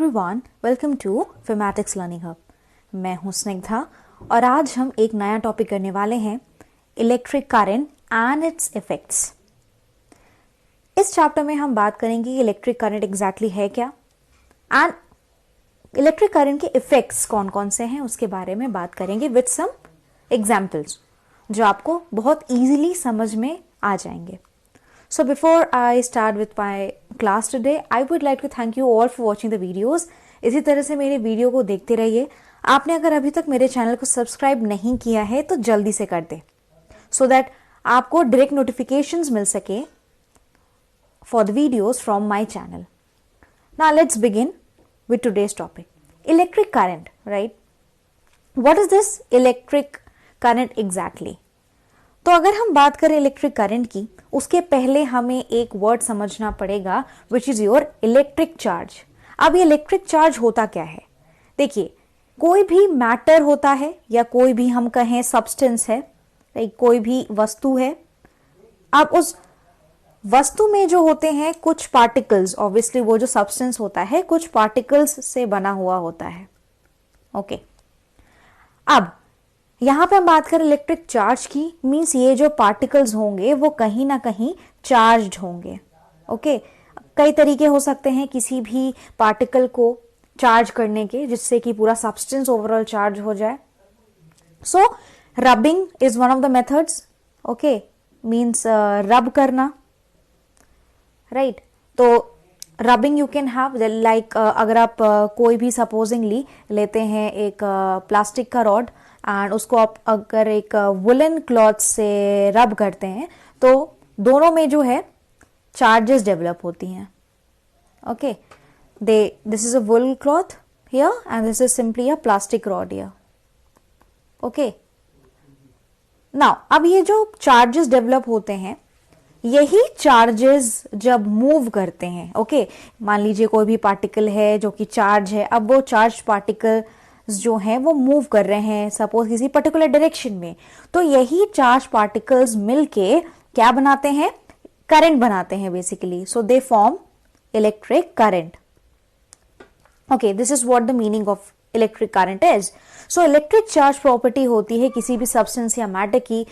Everyone, welcome to femetics learning hub. मैं हूं स्निग्धा और आज हम एक नया टॉपिक करने वाले हैं, electric current and it's effects. इस चैप्टर में हम बात करेंगे कि इलेक्ट्रिक करंट एग्जैक्टली है क्या एंड इलेक्ट्रिक करंट के इफेक्ट्स कौन कौन से हैं उसके बारे में बात करेंगे विद सम एग्जाम्पल्स जो आपको बहुत ईजिली समझ में आ जाएंगे। So before I start with my class today, I would like to thank you all for watching the videos. इसी तरह से मेरे वीडियो को देखते रहिए। आपने अगर अभी तक मेरे चैनल को सब्सक्राइब नहीं किया है तो जल्दी से कर दे, so that आपको डायरेक्ट नोटिफिकेशंस मिल सके for the videos from my channel. Now let's begin with today's topic. Electric current, right? What is this electric current exactly? तो अगर हम बात करें इलेक्ट्रिक करंट की, उसके पहले हमें एक वर्ड समझना पड़ेगा which is your electric charge. अब ये इलेक्ट्रिक चार्ज होता क्या है? देखिए, कोई भी मैटर होता है या कोई भी हम कहें सब्सटेंस है, कोई भी वस्तु है। अब उस वस्तु में जो होते हैं कुछ पार्टिकल्स, ऑब्वियसली वो जो सब्सटेंस होता है कुछ पार्टिकल्स से बना हुआ होता है। ओके, अब यहां पे हम बात करें इलेक्ट्रिक चार्ज की, मींस ये जो पार्टिकल्स होंगे वो कहीं ना कहीं चार्ज्ड होंगे। ओके, कई तरीके हो सकते हैं किसी भी पार्टिकल को चार्ज करने के, जिससे कि पूरा सब्सटेंस ओवरऑल चार्ज हो जाए। So rubbing is one of the methods. Okay, means rub करना, राइट? तो rubbing you can have like अगर आप कोई भी सपोजिंगली लेते हैं एक प्लास्टिक का रॉड एंड उसको आप अगर एक वुलन क्लॉथ से रब करते हैं तो दोनों में जो है चार्जेस डेवलप होती हैं। Okay, this is a woollen cloth here and this is simply a plastic rod here. Okay, now अब ये जो चार्जेस डेवलप होते हैं, यही चार्जेस जब मूव करते हैं, ओके, मान लीजिए कोई भी पार्टिकल है जो कि चार्ज है, अब वो चार्ज पार्टिकल जो हैं वो मूव कर रहे हैं सपोज किसी पर्टिकुलर डायरेक्शन में, तो यही चार्ज पार्टिकल्स मिलके क्या बनाते हैं? करंट बनाते हैं basically. So they form electric current. Okay, this is what the meaning of electric current is. So electric charge property होती है किसी भी सब्सटेंस या मैटर की,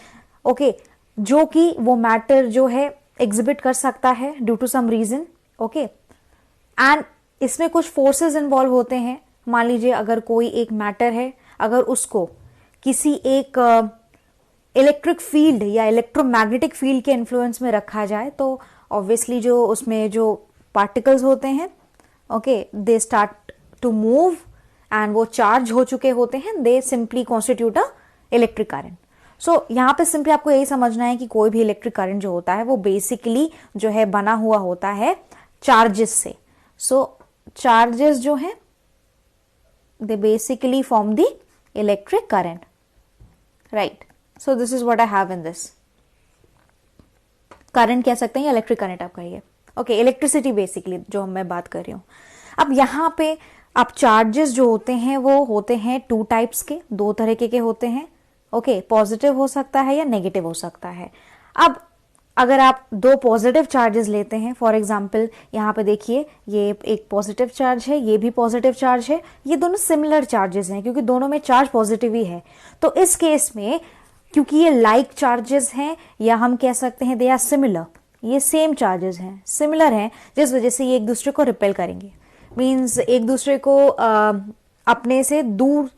ओके, जो कि वो मैटर जो है एग्जिबिट कर सकता है due to some reason. Okay, and इसमें कुछ फोर्सेस इन्वॉल्व होते हैं। मान लीजिए अगर कोई एक मैटर है, अगर उसको किसी एक इलेक्ट्रिक फील्ड या इलेक्ट्रोमैग्नेटिक फील्ड के इन्फ्लुएंस में रखा जाए तो ऑब्वियसली जो उसमें जो पार्टिकल्स होते हैं, okay, they start to move and वो चार्ज हो चुके होते हैं, they simply constitute a electric current. So यहाँ पे सिंपली आपको यही समझना है कि कोई भी इलेक्ट्रिक करंट जो होता है वो बेसिकली जो है बना हुआ होता है चार्जेस से। सो चार्जेस जो है they basically form the electric current, right? So this is what I have in this. Current कह सकते हैं या इलेक्ट्रिक करंट आप कहिए। ओके, इलेक्ट्रिसिटी बेसिकली जो मैं बात कर रही हूँ। अब यहाँ पे आप चार्जेस जो होते हैं वो होते हैं टू टाइप्स के, दो तरीके के होते हैं। ओके, पॉजिटिव हो सकता है या नेगेटिव हो सकता है। अब अगर आप दो पॉजिटिव चार्जेस लेते हैं, फॉर एग्जाम्पल यहाँ पे देखिए ये एक पॉजिटिव चार्ज है, ये भी पॉजिटिव चार्ज है, ये दोनों सिमिलर चार्जेस हैं क्योंकि दोनों में चार्ज पॉजिटिव ही है। तो इस केस में क्योंकि ये लाइक चार्जेस हैं या हम कह सकते हैं दे आर सिमिलर, ये सेम चार्जेस हैं, सिमिलर हैं, जिस वजह से ये एक दूसरे को रिपेल करेंगे, मीन्स एक दूसरे को अपने से दूर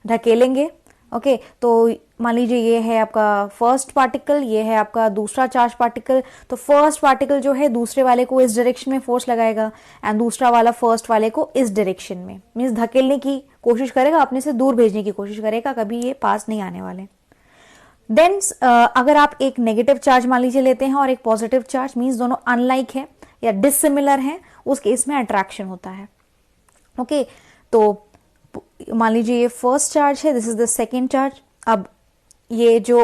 ढकेलेंगे। ओके, तो मान लीजिए ये है आपका फर्स्ट पार्टिकल, ये है आपका दूसरा चार्ज पार्टिकल। तो फर्स्ट पार्टिकल जो है दूसरे वाले को इस डायरेक्शन में फोर्स लगाएगा एंड दूसरा वाला फर्स्ट वाले को इस डायरेक्शन में, मीन्स धकेलने की कोशिश करेगा, अपने से दूर भेजने की कोशिश करेगा, कभी ये पास नहीं आने वाले। देन अगर आप एक नेगेटिव चार्ज मान लीजिए लेते हैं और एक पॉजिटिव चार्ज, मीन्स दोनों अनलाइक है या डिसिमिलर है, उस केस में अट्रैक्शन होता है। ओके, तो मान लीजिए ये फर्स्ट चार्ज है, this is the second charge. अब ये जो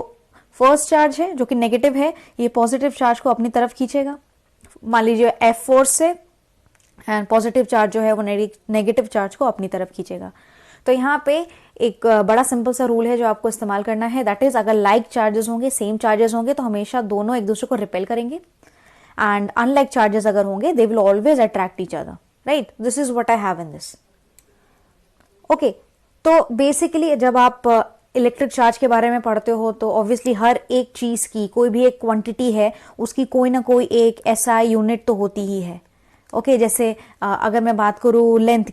फर्स्ट चार्ज है जो कि नेगेटिव है, ये पॉजिटिव चार्ज को अपनी तरफ खींचेगा, मान लीजिए F फोर्स से, एंड पॉजिटिव चार्ज जो है वो नेगेटिव चार्ज को अपनी तरफ खींचेगा। तो यहाँ पे एक बड़ा सिंपल सा रूल है जो आपको इस्तेमाल करना है, दैट इज अगर लाइक चार्जेस होंगे, सेम चार्जेस होंगे तो हमेशा दोनों एक दूसरे को रिपेल करेंगे, एंड अनलाइक चार्जेस अगर होंगे they will always attract each other, right, this is what I have in this. Okay, तो बेसिकली जब आप इलेक्ट्रिक चार्ज के बारे में पढ़ते हो तो ऑब्वियसली हर एक चीज की कोई भी एक क्वांटिटी है, उसकी कोई ना कोई एक एसआई यूनिट तो होती ही है। ओके, जैसे अगर मैं बात करूँ लेंथ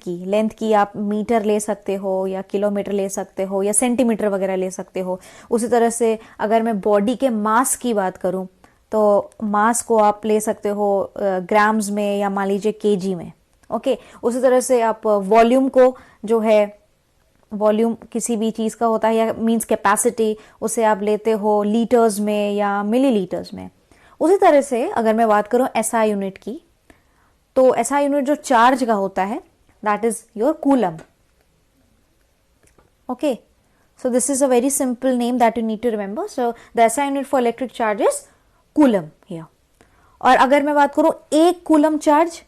की आप मीटर ले सकते हो या किलोमीटर ले सकते हो या सेंटीमीटर वगैरह ले सकते हो। उसी तरह से अगर मैं बॉडी के मास की बात करूँ तो मास को आप ले सकते हो ग्राम्स में या मान लीजिए केजी में। ओके, उसी तरह से आप वॉल्यूम को जो है, वॉल्यूम किसी भी चीज का होता है या मींस कैपेसिटी, उसे आप लेते हो लीटर्स में या मिलीलीटर्स में। उसी तरह से अगर मैं बात करूं एसआई यूनिट की, तो एसआई यूनिट जो चार्ज का होता है that is your coulomb. Okay, so this is a very simple name that you need to remember. So the SI unit for electric charge is coulomb here. और अगर मैं बात करूं एक कूलम चार्ज,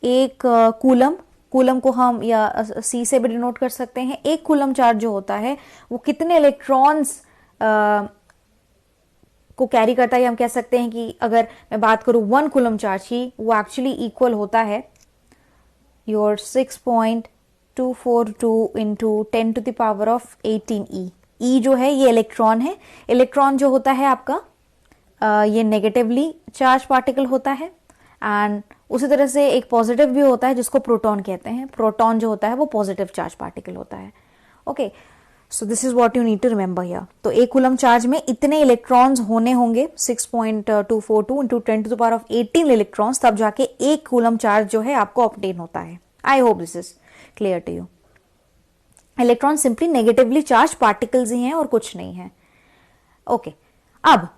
एक कूलम, कूलम को हम या सी से भी डिनोट कर सकते हैं। एक कूलम चार्ज जो होता है वो कितने इलेक्ट्रॉन्स को कैरी करता है। हम कह सकते हैं कि अगर मैं बात करूं 1 कूलम चार्ज की, वो एक्चुअली इक्वल होता है your 6.242 into 10 to the power of 18 e. E जो है ये इलेक्ट्रॉन है। इलेक्ट्रॉन जो होता है आपका ये नेगेटिवली चार्ज पार्टिकल होता है, एंड उसी तरह से एक पॉजिटिव भी होता है जिसको प्रोटॉन कहते हैं। प्रोटॉन जो होता है वो पॉजिटिव चार्ज पार्टिकल होता है। Okay, so this is what you need to remember here. तो एक कूलम चार्ज में इतने इलेक्ट्रॉन्स होने होंगे 6.242 into 10 to the power of 18 electrons, तब जाके एक कूलम चार्ज जो है आपको ऑब्टेन होता है। I hope this is clear to you. Electron simply negatively charge particles ही हैं और कुछ नहीं है। ओके, अब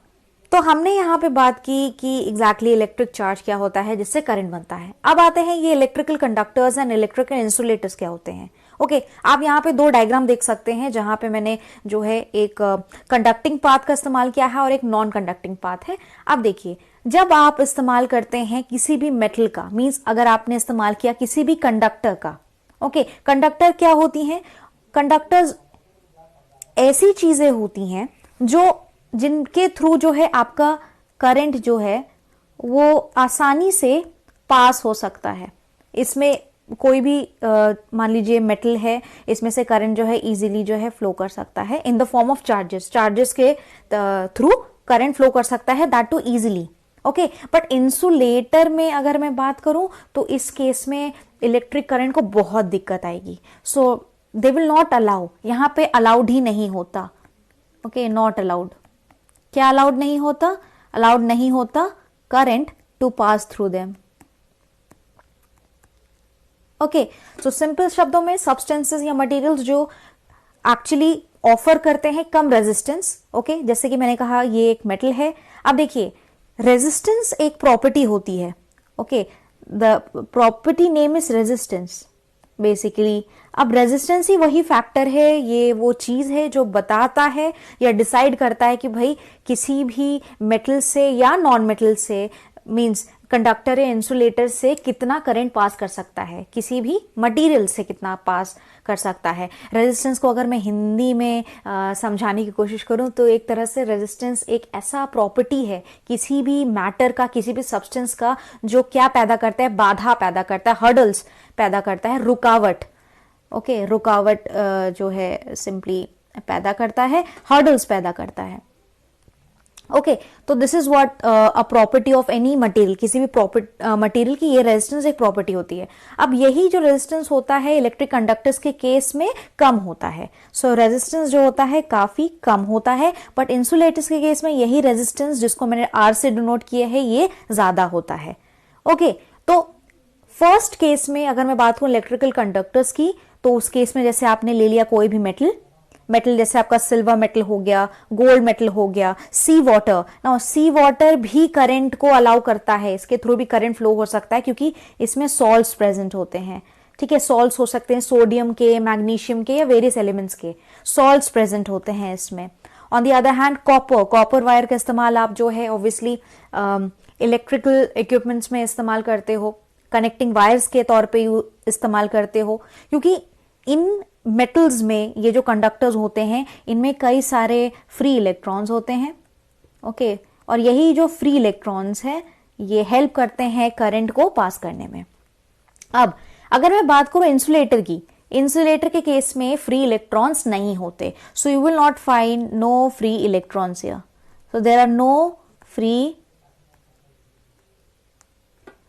तो हमने यहां पे बात की कि एग्जैक्टली इलेक्ट्रिक चार्ज क्या होता है जिससे करंट बनता है। अब आते हैं ये electrical conductors and electrical insulators क्या होते हैं। ओके, आप यहाँ पे 2 डायग्राम देख सकते हैं जहां पे मैंने जो है एक कंडक्टिंग पाथ का इस्तेमाल किया है और एक नॉन कंडक्टिंग पाथ है। अब देखिए, जब आप इस्तेमाल करते हैं किसी भी मेटल का, मींस अगर आपने इस्तेमाल किया किसी भी कंडक्टर का, ओके, कंडक्टर क्या होती हैं? कंडक्टर्स ऐसी चीजें होती हैं जो जिनके थ्रू जो है आपका करंट जो है वो आसानी से पास हो सकता है। इसमें कोई भी मान लीजिए मेटल है, इसमें से करंट जो है इजीली जो है फ्लो कर सकता है in the form of charges. Charges के थ्रू करंट फ्लो कर सकता है, that too easily. Okay, but insulator में अगर मैं बात करूं तो इस केस में इलेक्ट्रिक करंट को बहुत दिक्कत आएगी। So they will not allow, यहां पे अलाउड ही नहीं होता। Okay, not allowed. क्या अलाउड नहीं होता? अलाउड नहीं होता current to pass through them. Okay, so simple शब्दों में सब्सटेंसेस या मटेरियल्स जो एक्चुअली ऑफर करते हैं कम रेजिस्टेंस। ओके, जैसे कि मैंने कहा ये एक मेटल है। अब देखिए, रेजिस्टेंस एक प्रॉपर्टी होती है। Okay, the property name is resistance basically. अब रेजिस्टेंस ही वही फैक्टर है, ये वो चीज है जो बताता है या डिसाइड करता है कि भाई किसी भी मेटल से या नॉन मेटल से, मींस कंडक्टर या इंसुलेटर से कितना करंट पास कर सकता है, किसी भी मटेरियल से कितना पास कर सकता है। रेजिस्टेंस को अगर मैं हिंदी में समझाने की कोशिश करूं तो एक तरह से रेजिस्टेंस एक ऐसा प्रॉपर्टी है किसी भी मैटर का, किसी भी सब्सटेंस का, जो क्या पैदा करता है? बाधा पैदा करता है, हर्डल्स पैदा करता है, रुकावट। ओके, रुकावट जो है सिंपली पैदा करता है, हर्डल्स पैदा करता है। ओके, तो this is what a property of any material. किसी भी मटेरियल की ये रेजिस्टेंस एक प्रॉपर्टी होती है। अब यही जो रेजिस्टेंस होता है इलेक्ट्रिक कंडक्टर्स के केस में कम होता है। सो रेजिस्टेंस जो होता है काफी कम होता है, बट इंसुलेटर्स के केस में यही रेजिस्टेंस जिसको मैंने आर से डिनोट किया है ये ज्यादा होता है। ओके, तो फर्स्ट केस में अगर मैं बात करूं इलेक्ट्रिकल कंडक्टर्स की, तो उस केस में जैसे आपने ले लिया कोई भी मेटल जैसे आपका सिल्वर मेटल हो गया, गोल्ड मेटल हो गया, सी वाटर। ना सी वाटर भी करंट को अलाउ करता है, इसके थ्रू भी करंट फ्लो हो सकता है क्योंकि इसमें सॉल्ट्स प्रेजेंट होते हैं। ठीक है, सॉल्ट्स हो सकते हैं सोडियम के, मैग्नीशियम के या वेरियस एलिमेंट्स के, सॉल्ट्स प्रेजेंट होते हैं इसमें। On the other hand copper wire का इस्तेमाल आप जो है ऑब्वियसली इलेक्ट्रिकल इक्विपमेंट्स में इस्तेमाल करते हो, कनेक्टिंग वायर्स के तौर पे इस्तेमाल करते हो, क्योंकि इन मेटल्स में ये जो कंडक्टर्स होते हैं इनमें कई सारे फ्री इलेक्ट्रॉन्स होते हैं। ओके, और यही जो फ्री इलेक्ट्रॉन्स हैं ये हेल्प करते हैं करंट को पास करने में। अब अगर मैं बात करूं इंसुलेटर की, इंसुलेटर के केस में फ्री इलेक्ट्रॉन्स नहीं होते, so you will not find no free electrons here, so there are no free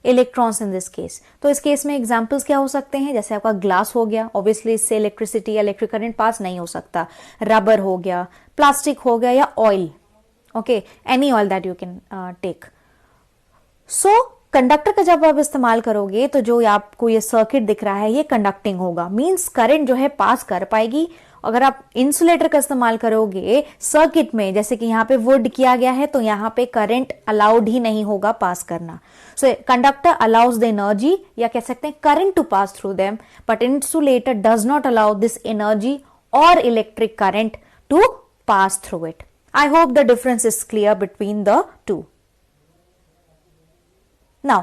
electrons in this case. तो इस केस में एग्जांपल्स क्या हो सकते हैं, जैसे आपका ग्लास हो गया, ऑब्वियसली इससे इलेक्ट्रिसिटी या इलेक्ट्रिक करंट पास नहीं हो सकता, रबर हो गया, प्लास्टिक हो गया, या oil, okay, any oil that you can take. So conductor का जब आप इस्तेमाल करोगे तो जो आपको ये सर्किट दिख रहा है ये कंडक्टिंग होगा, मींस करंट जो है पास कर पाएगी। अगर आप इंसुलेटर का इस्तेमाल करोगे सर्किट में, जैसे कि यहाँ पे वुड किया गया है, तो यहाँ पे करंट अलाउड ही नहीं होगा पास करना। So conductor allows the energy, या कह सकते हैं current to pass through them, but insulator does not allow this energy और electric current to pass through it. I hope the difference is clear between the two. Now,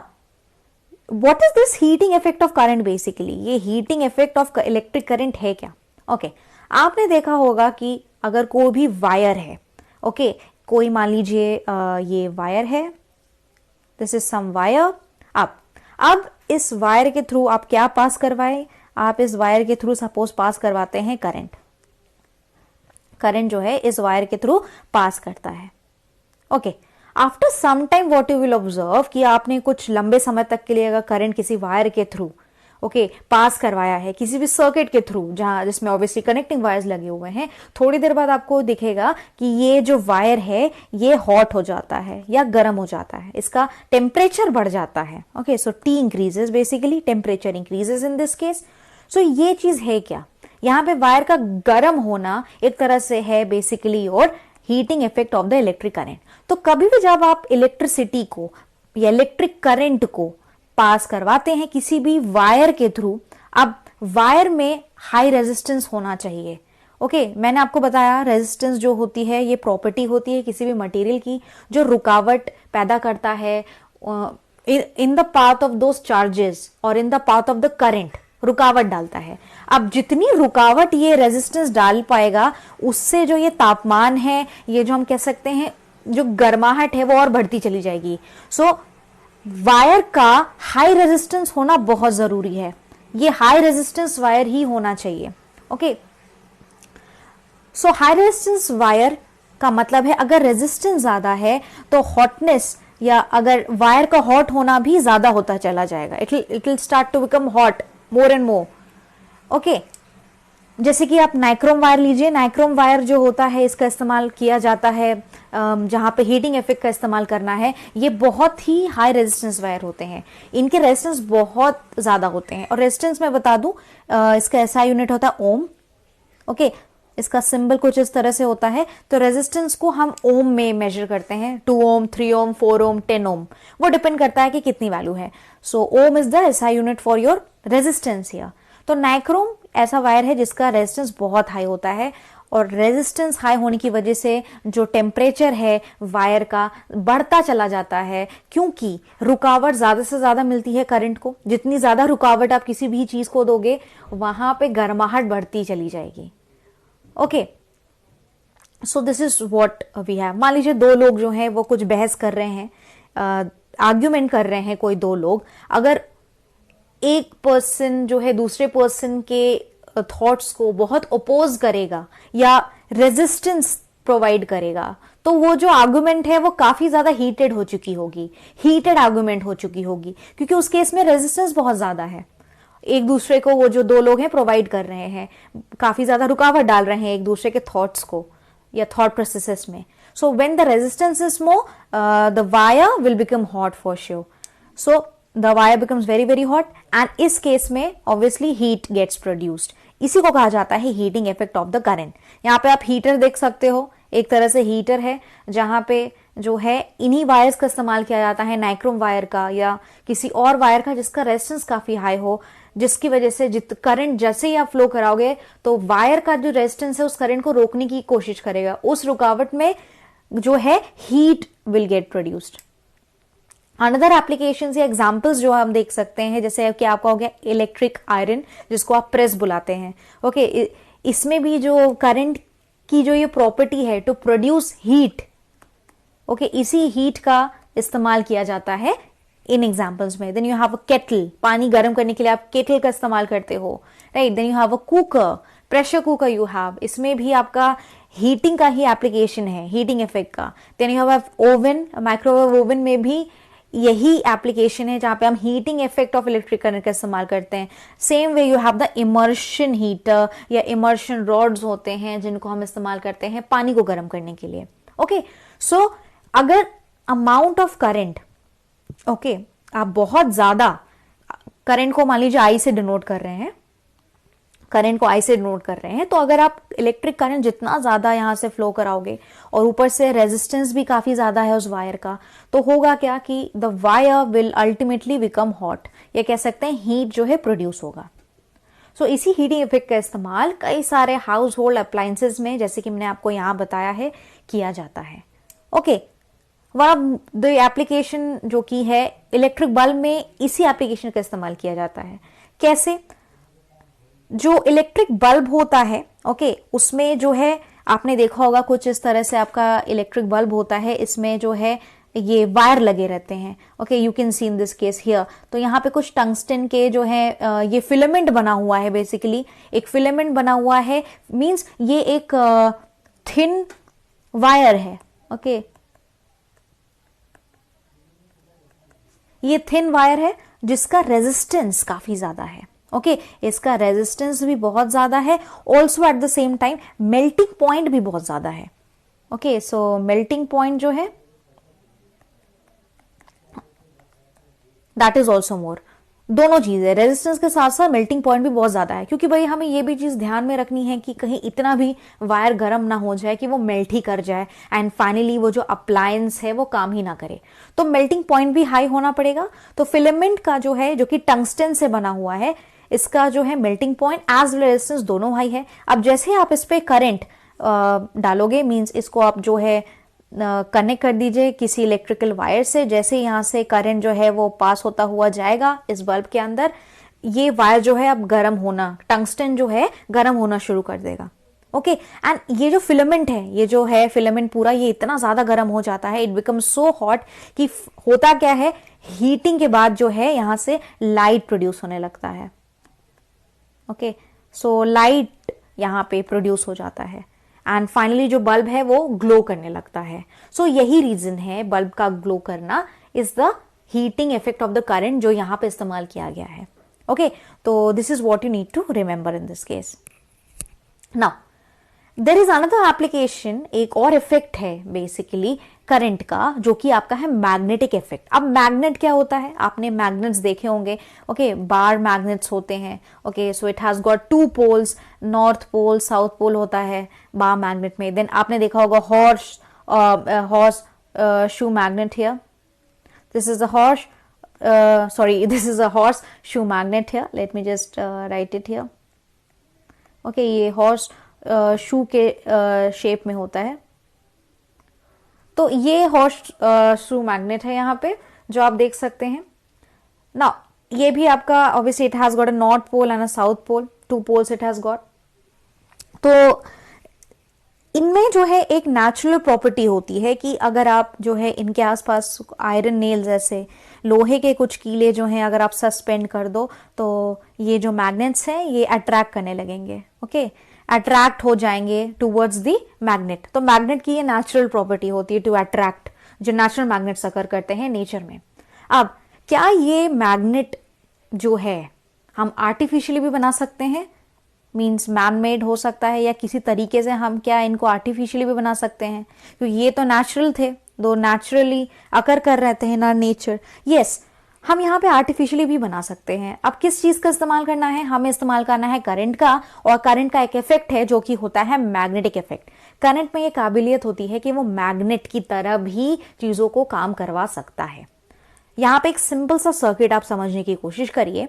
what is this heating effect of current basically? ये heating effect of electric current है क्या? Okay, आपने देखा होगा कि अगर कोई भी वायर है, okay, कोई मान लीजिए ये वायर है, this is some wire। अब इस वायर के थ्रू आप क्या पास करवाए, आप इस वायर के थ्रू सपोज पास करवाते हैं करंट, करंट जो है इस वायर के थ्रू पास करता है, okay. After some time what you will observe कि आपने कुछ लंबे समय तक के लिए अगर करंट किसी वायर के थ्रू ओके पास करवाया है, किसी भी सर्किट के थ्रू जहां जिसमें ऑब्वियसली कनेक्टिंग वायर्स लगे हुए हैं, थोड़ी देर बाद आपको दिखेगा कि ये जो वायर है ये हॉट हो जाता है या गर्म हो जाता है, इसका टेम्परेचर बढ़ जाता है, okay. So T increases, basically temperature increases in this case. So ये चीज है क्या, यहाँ पे वायर का गर्म होना एक तरह से है बेसिकली और heating effect of the electric current. तो कभी भी जब आप इलेक्ट्रिसिटी को या इलेक्ट्रिक करंट को पास करवाते हैं किसी भी वायर के थ्रू, अब वायर में हाई रेजिस्टेंस होना चाहिए, ओके। मैंने आपको बताया रेजिस्टेंस जो होती है ये प्रॉपर्टी होती है किसी भी मटेरियल की जो रुकावट पैदा करता है in the path of those charges और in the path of the current, रुकावट डालता है। अब जितनी रुकावट ये रेजिस्टेंस डाल पाएगा उससे जो ये तापमान है, ये जो हम कह सकते हैं जो गर्माहट है वो और बढ़ती चली जाएगी। सो वायर का हाई रेजिस्टेंस होना बहुत जरूरी है, ये हाई रेजिस्टेंस वायर ही होना चाहिए, ओके। सो हाई रेजिस्टेंस वायर का मतलब है अगर रेजिस्टेंस ज्यादा है तो हॉटनेस या अगर वायर का हॉट होना भी ज्यादा होता चला जाएगा, it will start to become hot more and more, okay. जैसे कि आप नाइक्रोम वायर लीजिए, नाइक्रोम वायर जो होता है इसका इस्तेमाल किया जाता है जहां पे हीटिंग इफेक्ट का इस्तेमाल करना है, ये बहुत ही हाई रेजिस्टेंस वायर होते हैं, इनके रेजिस्टेंस बहुत ज्यादा होते हैं। और रेजिस्टेंस मैं बता दूं इसका एसआई यूनिट होता है ओम, ओके। इसका सिंबल कुछ इस तरह से होता है, तो रेजिस्टेंस को हम ओम में मेजर करते हैं, 2 ओम, 3 ओम, 4 ओम, 10 ओम, वो डिपेंड करता है कि कितनी वैल्यू है। So ohm is the SI unit for your resistance here. तो नाइक्रोम ऐसा वायर है जिसका रेजिस्टेंस बहुत हाई होता है और रेजिस्टेंस हाई होने की वजह से जो टेम्परेचर है वायर का बढ़ता चला जाता है, क्योंकि रुकावट ज्यादा से ज्यादा मिलती है करंट को। जितनी ज्यादा रुकावट आप किसी भी चीज को दोगे वहां पे गर्माहट बढ़ती चली जाएगी, okay. So this is what we have. मान लीजिए दो लोग जो हैं वो कुछ बहस कर रहे हैं, आर्ग्यूमेंट कर रहे हैं कोई दो लोग, अगर एक पर्सन जो है दूसरे पर्सन के थॉट्स को बहुत अपोज करेगा या रेजिस्टेंस प्रोवाइड करेगा, तो वो जो आर्गुमेंट है वो काफी ज्यादा हीटेड हो चुकी होगी, हीटेड आर्गुमेंट हो चुकी होगी, क्योंकि उस केस में रेजिस्टेंस बहुत ज्यादा है। एक दूसरे को वो जो दो लोग हैं प्रोवाइड कर रहे हैं, काफी ज्यादा रुकावट डाल रहे हैं एक दूसरे के थॉट्स को या थॉट प्रोसेसेस में। So when the resistance is more the wire will become hot for sure. So the wire becomes very very hot and इस केस में obviously heat gets produced। इसी को कहा जाता है heating effect of the current. यहाँ पे आप हीटर देख सकते हो, एक तरह से हीटर है जहां पे जो है इन्हीं वायर्स का इस्तेमाल किया जाता है, नाइक्रोम वायर का या किसी और वायर का जिसका रेजिस्टेंस काफी हाई हो, जिसकी वजह से करंट जैसे ही आप फ्लो कराओगे तो वायर का जो रेजिस्टेंस है उस करंट को रोकने की कोशिश करेगा, उस रुकावट में जो है heat will get produced. Another applications या एग्जांपल्स जो हम देख सकते हैं, जैसे कि आपका हो गया इलेक्ट्रिक आयरन जिसको आप प्रेस बुलाते हैं, ओके। इसमें भी जो करंट की जो ये प्रॉपर्टी है टू प्रोड्यूस हीट, ओके, इसी हीट का इस्तेमाल किया जाता है इन एग्जाम्पल्स में। Then you have a kettle, पानी गर्म करने के लिए आप केटल का इस्तेमाल करते हो, right. Then you have a cooker, pressure cooker you have, इसमें भी आपका हीटिंग का ही एप्लीकेशन है, हीटिंग इफेक्ट का। Then you have oven, microwave oven में भी यही एप्लीकेशन है जहां पे हम heating effect of electric current का इस्तेमाल करते हैं। Same way you have the immersion heater या इमर्शन रॉड्स होते हैं जिनको हम इस्तेमाल करते हैं पानी को गर्म करने के लिए। ओके, सो अगर अमाउंट ऑफ करंट, ओके, आप बहुत ज्यादा करंट को मान लीजिए आई से डिनोट कर रहे हैं, करंट को आई से डिनोट कर रहे हैं, तो अगर आप इलेक्ट्रिक करंट जितना ज्यादा यहां से फ्लो कराओगे और ऊपर से रेजिस्टेंस भी काफी ज्यादा है उस वायर का, तो होगा क्या कि the wire will ultimately become hot, या कह सकते हैं हीट जो है प्रोड्यूस होगा। सो इसी हीटिंग इफेक्ट का इस्तेमाल कई सारे हाउस होल्ड अप्लायंसेज में, जैसे कि मैंने आपको यहां बताया है, किया जाता है। ओके, वन द एप्लीकेशन जो की है इलेक्ट्रिक बल्ब में, इसी एप्लीकेशन का इस्तेमाल किया जाता है। कैसे? जो इलेक्ट्रिक बल्ब होता है, ओके, उसमें जो है आपने देखा होगा कुछ इस तरह से आपका इलेक्ट्रिक बल्ब होता है, इसमें जो है ये वायर लगे रहते हैं। Okay, you can C in this case here, तो यहाँ पे कुछ टंगस्टन के जो है ये फिलामेंट बना हुआ है, बेसिकली एक फिलामेंट बना हुआ है, मींस ये एक थिन वायर है। ओके, ये थिन वायर है जिसका रेजिस्टेंस काफी ज्यादा है। ओके, इसका रेजिस्टेंस भी बहुत ज्यादा है, also at the same time melting point भी बहुत ज्यादा है। ओके, सो मेल्टिंग पॉइंट जो है दैट इज ऑल्सो मोर, दोनों चीजें, रेजिस्टेंस के साथ साथ मेल्टिंग पॉइंट भी बहुत ज्यादा है, क्योंकि भाई हमें ये भी चीज ध्यान में रखनी है कि कहीं इतना भी वायर गर्म ना हो जाए कि वो मेल्ट ही कर जाए एंड फाइनली वो जो अप्लायंस है वो काम ही ना करे। तो मेल्टिंग पॉइंट भी हाई होना पड़ेगा। तो फिलामेंट का जो है, जो कि टंगस्टन से बना हुआ है, इसका जो है melting point as well resistance दोनों हाई है। अब जैसे आप इस पे करंट डालोगे, मींस इसको आप जो है कनेक्ट कर दीजिए किसी इलेक्ट्रिकल वायर से, जैसे यहां से करंट जो है वो पास होता हुआ जाएगा इस बल्ब के अंदर, ये वायर जो है अब गर्म होना, टंगस्टन जो है गर्म होना शुरू कर देगा। ओके, एंड ये जो फिलामेंट है, ये जो है फिलामेंट पूरा, ये इतना ज्यादा गर्म हो जाता है, इट बिकम सो हॉट कि होता क्या है, हीटिंग के बाद जो है यहां से लाइट प्रोड्यूस होने लगता है। ओके, सो लाइट यहां पे प्रोड्यूस हो जाता है एंड फाइनली जो बल्ब है वो ग्लो करने लगता है। सो यही रीजन है बल्ब का ग्लो करना, is the heating effect of the current जो यहां पे इस्तेमाल किया गया है। ओके, तो this is what you need to remember in this case. Now there is another application, एक और इफेक्ट है बेसिकली करंट का, जो कि आपका है मैग्नेटिक इफेक्ट। अब मैग्नेट क्या होता है, आपने मैग्नेट्स देखे होंगे। ओके, बार मैग्नेट्स होते हैं। Okay, so it has got two poles, north pole south pole होता है बार मैग्नेट में। देन आपने देखा होगा horseshoe magnet here, this is a horse, sorry, this is a horse shoe magnet here. Let me just write it here. Okay, ये horse shoe के shape में होता है। तो ये हॉर्स शू मैग्नेट है यहाँ पे, जो आप देख सकते हैं। नाउ ये भी आपका obviously it has got a north pole and a south pole, two poles it has got. तो इनमें जो है एक नेचुरल प्रॉपर्टी होती है कि अगर आप जो है इनके आसपास आयरन नेल्स, ऐसे लोहे के कुछ कीले जो हैं, अगर आप सस्पेंड कर दो तो ये जो मैग्नेट्स हैं ये अट्रैक्ट करने लगेंगे। ओके, अट्रैक्ट हो जाएंगे टूवर्ड्स द मैग्नेट। तो मैग्नेट की ये नेचुरल प्रॉपर्टी होती है टू अट्रैक्ट, जो नेचुरल मैग्नेट्स अकर करते हैं नेचर में। अब क्या ये मैग्नेट जो है हम आर्टिफिशियली भी बना सकते हैं, मीन्स मैन मेड हो सकता है, या किसी तरीके से हम क्या इनको आर्टिफिशियली भी बना सकते हैं, क्योंकि ये तो नेचुरल थे, दो नेचुरली अकर कर रहे थे ना नेचर। यस, हम यहाँ पे आर्टिफिशियली भी बना सकते हैं। अब किस चीज का इस्तेमाल करना है, हमें इस्तेमाल करना है करंट का, और करंट का एक इफेक्ट है जो कि होता है मैग्नेटिक इफेक्ट। करंट में ये काबिलियत होती है कि वो मैग्नेट की तरह भी चीजों को काम करवा सकता है। यहाँ पे एक सिंपल सा सर्किट आप समझने की कोशिश करिए।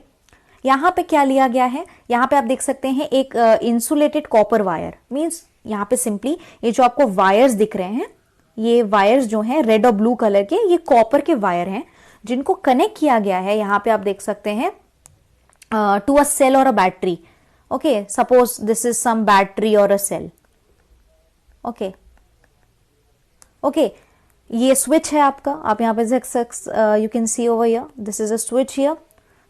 यहाँ पे क्या लिया गया है, यहाँ पे आप देख सकते हैं एक इंसुलेटेड कॉपर वायर, मींस यहाँ पे सिंपली ये जो आपको वायर्स दिख रहे हैं, ये वायर्स जो हैं रेड और ब्लू कलर के, ये कॉपर के वायर हैं जिनको कनेक्ट किया गया है। यहाँ पे आप देख सकते हैं टू अ सेल और a battery. Okay, suppose this is some battery और अ सेल। ओके, ये स्विच है आपका, आप यहाँ पे you can see over here, this is a switch here.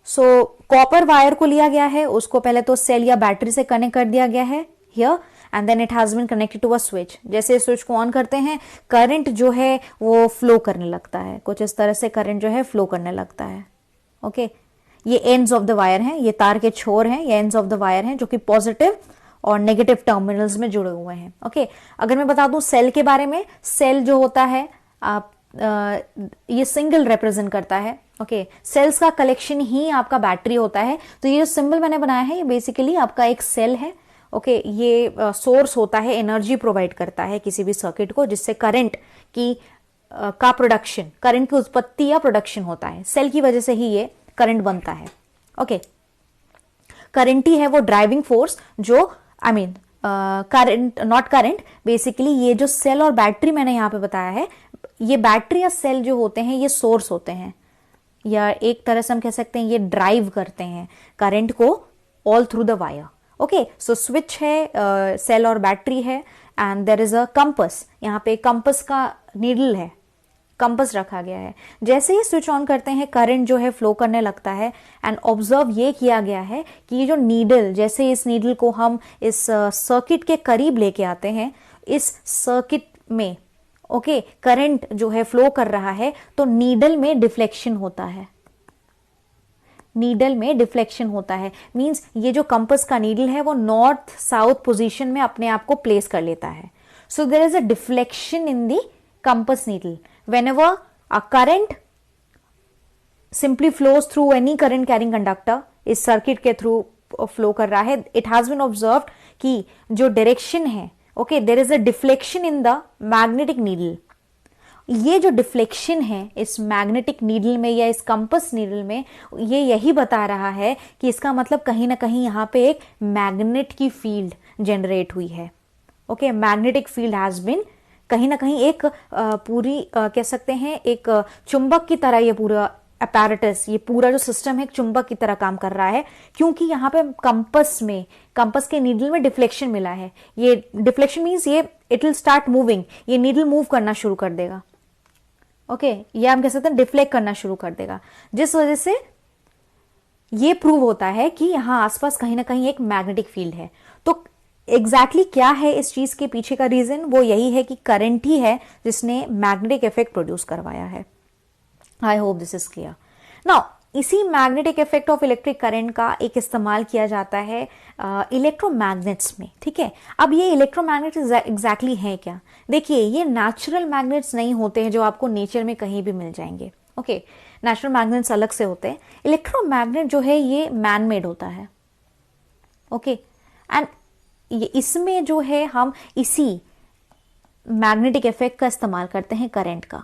So copper wire को लिया गया है, उसको पहले तो सेल या बैटरी से कनेक्ट कर दिया गया है here, and then it has been connected to a switch. जैसे स्विच को ऑन करते हैं, करंट जो है वो फ्लो करने लगता है, कुछ इस तरह से करंट जो है फ्लो करने लगता है। ओके ये एंड्स ऑफ द वायर हैं, ये तार के छोर हैं, ये एंड्स ऑफ द वायर हैं जो कि पॉजिटिव और नेगेटिव टर्मिनल्स में जुड़े हुए हैं। ओके अगर मैं बता दूं सेल के बारे में, सेल जो होता है आप ये सिंगल रिप्रेजेंट करता है। ओके सेल्स का कलेक्शन ही आपका बैटरी होता है। तो ये जो सिंबल मैंने बनाया है ये बेसिकली आपका एक सेल है। ओके ये सोर्स होता है, एनर्जी प्रोवाइड करता है किसी भी सर्किट को, जिससे करंट की का प्रोडक्शन, करंट की उत्पत्ति या प्रोडक्शन होता है। सेल की वजह से ही ये करंट बनता है। ओके करंट ही है वो ड्राइविंग फोर्स जो I mean current not current, basically ये जो सेल और बैटरी मैंने यहां पे बताया है, ये बैटरी या सेल जो होते हैं ये सोर्स होते हैं, या एक तरह से हम कह सकते हैं ये ड्राइव करते हैं करंट को all through the wire. Okay so switch है, सेल और बैटरी है, and there is a compass, यहाँ पे कंपस का नीडल है, कंपस रखा गया है। जैसे ही स्विच ऑन करते हैं करंट जो है फ्लो करने लगता है, एंड ऑब्जर्व ये किया गया है कि ये जो नीडल, जैसे इस नीडल को हम इस सर्किट के करीब लेके आते हैं, इस सर्किट में ओके करंट जो है फ्लो कर रहा है, तो नीडल में डिफ्लेक्शन होता है, नीडल में डिफ्लेक्शन होता है। मींस ये जो कंपस का नीडल है वो नॉर्थ साउथ पोजीशन में अपने आप को प्लेस कर लेता है। So there is a deflection in the compass needle whenever a current simply flows through any current carrying conductor, इस सर्किट के थ्रू फ्लो कर रहा है, इट हैज बीन ऑब्जर्व्ड कि जो डायरेक्शन है okay there is a deflection in the magnetic needle. ये जो डिफ्लेक्शन है इस मैग्नेटिक नीडल में या इस कंपस नीडल में, ये यही बता रहा है कि इसका मतलब कहीं ना कहीं यहाँ पे एक मैग्नेट की फील्ड जनरेट हुई है। Okay magnetic field has been कहीं ना कहीं एक पूरी कह सकते हैं एक चुंबक की तरह, ये पूरा अपैरेटस, ये पूरा जो सिस्टम है एक चुंबक की तरह काम कर रहा है, क्योंकि यहाँ पे कंपस में, कंपस के नीडल में डिफ्लेक्शन मिला है। ये डिफ्लेक्शन मींस ये इट विल स्टार्ट मूविंग, ये नीडल मूव करना शुरू कर देगा। ओके ये हम कह सकते हैं डिफ्लेक्ट करना शुरू कर देगा, जिस वजह से ये प्रूव होता है कि यहाँ आसपास कहीं ना कहीं एक मैग्नेटिक फील्ड है। तो एग्जैक्टली क्या है इस चीज के पीछे का रीजन, वो यही है कि करंट ही है जिसने मैग्नेटिक इफेक्ट प्रोड्यूस करवाया है। I hope this is clear now. इसी magnetic effect of electric current का एक इस्तेमाल किया जाता है इलेक्ट्रोमैग्नेट्स में। ठीक है अब ये इलेक्ट्रोमैग्नेट्स एग्जैक्टली है क्या, देखिए ये नेचुरल मैग्नेट्स नहीं होते हैं जो आपको नेचर में कहीं भी मिल जाएंगे। ओके नेचुरल मैग्नेट्स अलग से होते हैं, इलेक्ट्रोमैग्नेट जो है ये मैन मेड होता है। ओके एंड ये इसमें जो है हम इसी मैग्नेटिक इफेक्ट का इस्तेमाल करते हैं करंट का।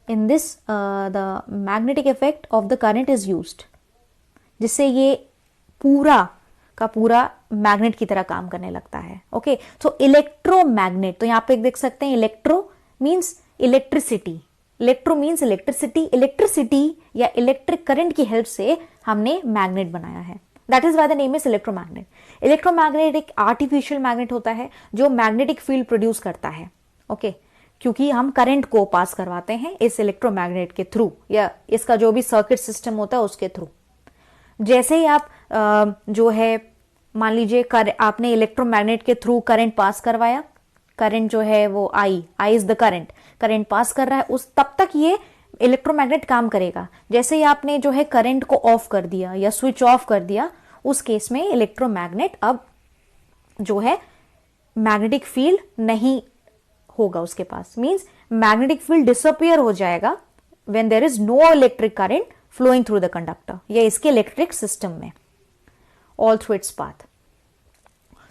In this the magnetic effect of the current is used, जिससे ये पूरा का पूरा मैग्नेट की तरह काम करने लगता है। ओके सो इलेक्ट्रोमैग्नेट, तो यहां पे देख सकते हैं electro means electricity, electro means electricity, electricity या इलेक्ट्रिक करंट की हेल्प से हमने मैग्नेट बनाया है। That is why the name is electromagnet. Electromagnet एक आर्टिफिशियल मैग्नेट होता है जो मैग्नेटिक फील्ड प्रोड्यूस करता है। ओके क्योंकि हम करंट को पास करवाते हैं इस इलेक्ट्रोमैग्नेट के थ्रू, या इसका जो भी सर्किट सिस्टम होता है उसके थ्रू। जैसे ही आप जो है मान लीजिए आपने इलेक्ट्रोमैग्नेट के थ्रू करंट पास करवाया, करंट जो है वो I is the current, current pass कर रहा है, उस तब तक ये इलेक्ट्रोमैग्नेट काम करेगा। जैसे ही आपने जो है करंट को ऑफ कर दिया या स्विच ऑफ कर दिया, उस केस में इलेक्ट्रोमैग्नेट अब जो है मैग्नेटिक फील्ड नहीं होगा उसके पास, मींस मैग्नेटिक फील्ड डिसअपियर हो जाएगा when there is no electric current flowing through the conductor या इसके इलेक्ट्रिक सिस्टम में ऑल थ्रू इट्स पाथ।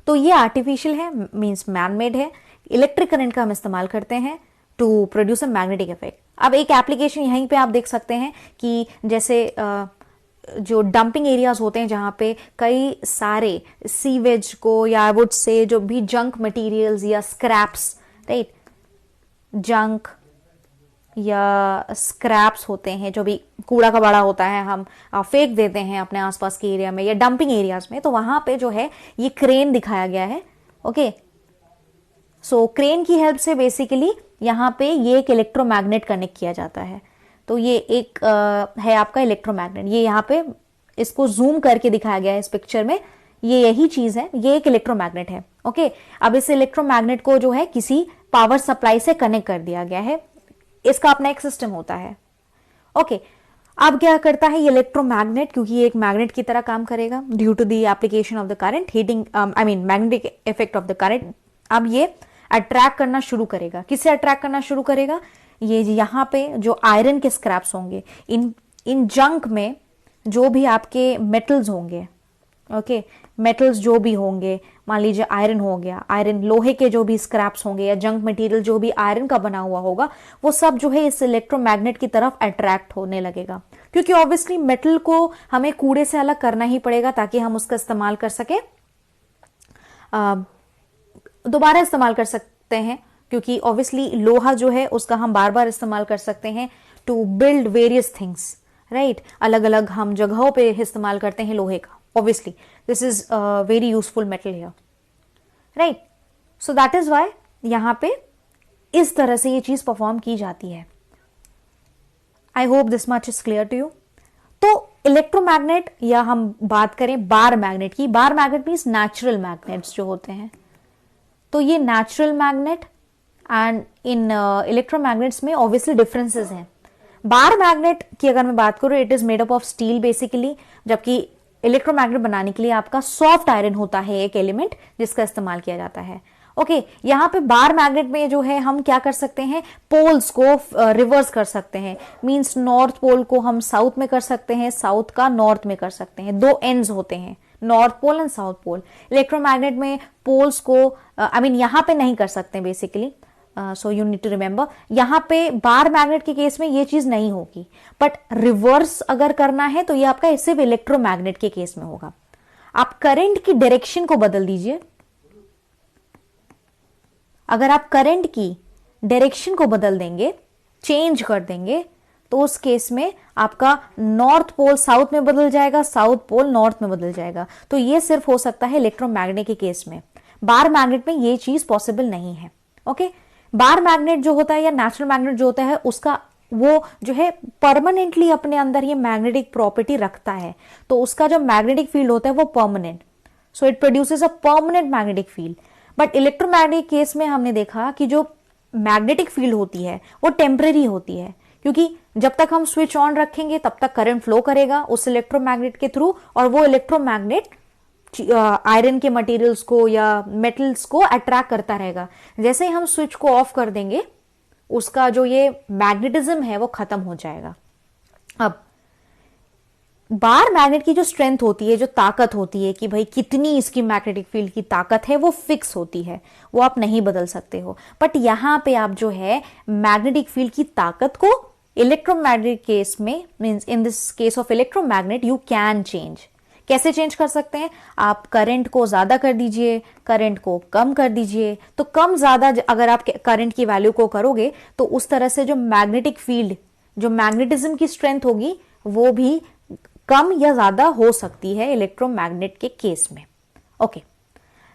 तो ये आर्टिफिशियल है, मींस मैन मेड है। इलेक्ट्रिक करंट का हम इस्तेमाल करते हैं to produce a magnetic effect. अब एक एप्लीकेशन यहीं पे आप देख सकते हैं कि जैसे जो डंपिंग एरियाज होते हैं जहां पे कई सारे सीवेज को या आई वुड से जो भी जंक मटेरियल्स या स्क्रैप्स, राइट, जंक या स्क्रैप्स होते हैं, जो भी कूड़ा कबाड़ा होता है, हम फेंक देते हैं अपने आसपास के एरिया में या डंपिंग एरियाज में, तो वहां पे जो है ये क्रेन दिखाया गया है। ओके सो क्रेन की हेल्प से बेसिकली यहाँ पे ये एक इलेक्ट्रोमैग्नेट कनेक्ट किया जाता है। तो ये एक है आपका इलेक्ट्रोमैग्नेट, ये यहाँ पे इसको जूम करके दिखाया गया है इस पिक्चर में, ये यही चीज है, ये एक इलेक्ट्रोमैग्नेट है। ओके, अब इस इलेक्ट्रोमैग्नेट को जो है किसी पावर सप्लाई से कनेक्ट कर दिया गया है, इसका अपना एक सिस्टम होता है। ओके, अब क्या करता है ये इलेक्ट्रोमैग्नेट, क्योंकि ये एक मैग्नेट की तरह काम करेगा due to the application of the current, heating I mean magnetic effect of the current. अब ये अट्रैक्ट करना शुरू करेगा, किससे अट्रैक्ट करना शुरू करेगा, ये यहाँ पे जो आयरन के स्क्रैप्स होंगे, इन जंक में जो भी आपके मेटल्स होंगे, ओके, मेटल्स जो भी होंगे, मान लीजिए आयरन हो गया, आयरन, लोहे के जो भी स्क्रैप्स होंगे या जंक मटेरियल जो भी आयरन का बना हुआ होगा, वो सब जो है इस इलेक्ट्रोमैग्नेट की तरफ अट्रैक्ट होने लगेगा। क्योंकि ऑब्वियसली मेटल को हमें कूड़े से अलग करना ही पड़ेगा ताकि हम उसका इस्तेमाल कर सके, दोबारा इस्तेमाल कर सकते हैं, क्योंकि ऑब्वियसली लोहा जो है उसका हम बार बार इस्तेमाल कर सकते हैं to build various things, right. अलग अलग हम जगहों पे इस्तेमाल करते हैं लोहे का, obviously this is very useful metal here, right. So that is why यहां पे इस तरह से ये चीज परफॉर्म की जाती है। I hope this much is clear to you. तो इलेक्ट्रोमैग्नेट, या हम बात करें बार मैग्नेट की, bar magnet means natural magnets जो होते हैं, तो ये नेचुरल मैग्नेट एंड इन इलेक्ट्रोमैग्नेट्स में ऑब्वियसली डिफरेंसेस हैं। बार मैग्नेट की अगर मैं बात करूं, it is made up of steel basically, जबकि इलेक्ट्रोमैग्नेट बनाने के लिए आपका सॉफ्ट आयरन होता है एक एलिमेंट जिसका इस्तेमाल किया जाता है। ओके, यहाँ पे बार मैग्नेट में जो है हम क्या कर सकते हैं, पोल्स को रिवर्स कर सकते हैं, मींस नॉर्थ पोल को हम साउथ में कर सकते हैं, साउथ का नॉर्थ में कर सकते हैं, दो एंड्स होते हैं, north pole and south pole. Electromagnet में पोल्स को आई मीन यहाँ पे नहीं कर सकते basically, so you need to remember, यहाँ पे बार मैग्नेट के केस में ये चीज नहीं होगी, बट रिवर्स अगर करना है तो ये आपका सिर्फ इलेक्ट्रोमैग्नेट के केस में होगा। आप करंट की डायरेक्शन को बदल दीजिए, अगर आप करंट की डायरेक्शन को बदल देंगे, चेंज कर देंगे, तो उस केस में आपका नॉर्थ पोल साउथ में बदल जाएगा, साउथ पोल नॉर्थ में बदल जाएगा। तो ये सिर्फ हो सकता है इलेक्ट्रोमैग्नेट के केस में, बार मैग्नेट में ये चीज पॉसिबल नहीं है। ओके, बार मैग्नेट जो होता है या नेचुरल मैग्नेट जो होता है, उसका वो जो है परमानेंटली अपने अंदर ये मैग्नेटिक प्रॉपर्टी रखता है, तो उसका जो मैग्नेटिक फील्ड होता है वो permanent, so it produces a permanent magnetic field. But electromagnetic case में हमने देखा कि जो मैग्नेटिक फील्ड होती है वो टेम्परेरी होती है, क्योंकि जब तक हम स्विच ऑन रखेंगे तब तक करंट फ्लो करेगा उस इलेक्ट्रोमैग्नेट के थ्रू, और वो इलेक्ट्रोमैग्नेट आयरन के मटेरियल्स को या मेटल्स को अट्रैक्ट करता रहेगा। जैसे ही हम स्विच को ऑफ कर देंगे, उसका जो ये मैग्नेटिज्म है वो खत्म हो जाएगा। अब बार मैग्नेट की जो स्ट्रेंथ होती है, जो ताकत होती है कि भाई कितनी इसकी मैग्नेटिक फील्ड की ताकत है, वो फिक्स होती है, वो आप नहीं बदल सकते हो। बट यहां पे आप जो है मैग्नेटिक फील्ड की ताकत को इलेक्ट्रोमैग्नेटिक केस में, means in this case of electromagnet, you can change. कैसे चेंज कर सकते हैं, आप करंट को ज्यादा कर दीजिए, करंट को कम कर दीजिए। तो कम ज्यादा अगर आप करंट की वैल्यू को करोगे तो उस तरह से जो मैग्नेटिक फील्ड, जो मैग्नेटिज्म की स्ट्रेंथ होगी, वो भी कम या ज्यादा हो सकती है इलेक्ट्रोमैग्नेट के केस में। Okay,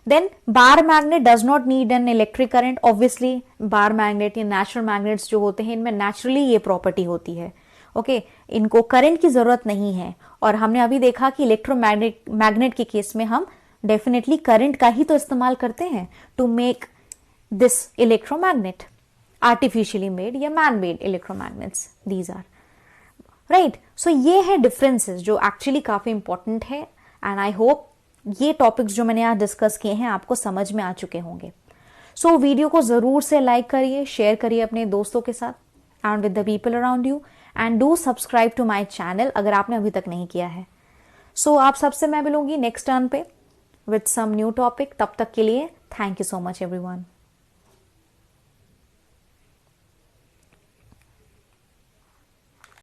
then bar magnet does not need an electric current. Obviously bar magnet या नेचुरल मैग्नेट्स जो होते हैं, इनमें नेचुरली ये प्रॉपर्टी होती है। ओके, इनको करंट की जरूरत नहीं है। और हमने अभी देखा कि मैग्नेट के केस में हम डेफिनेटली करंट का ही तो इस्तेमाल करते हैं to make this electromagnet, artificially made या man made electromagnets, these are right. So ये है डिफरेंसेस जो एक्चुअली काफी इंपॉर्टेंट है, एंड आई होप ये टॉपिक्स जो मैंने आज डिस्कस किए हैं आपको समझ में आ चुके होंगे। सो वीडियो को जरूर से लाइक करिए, शेयर करिए अपने दोस्तों के साथ and with the people around you, and do subscribe to my channel अगर आपने अभी तक नहीं किया है। सो आप सबसे मैं मिलूंगी नेक्स्ट टर्न पे विद सम न्यू टॉपिक। तब तक के लिए thank you so much everyone.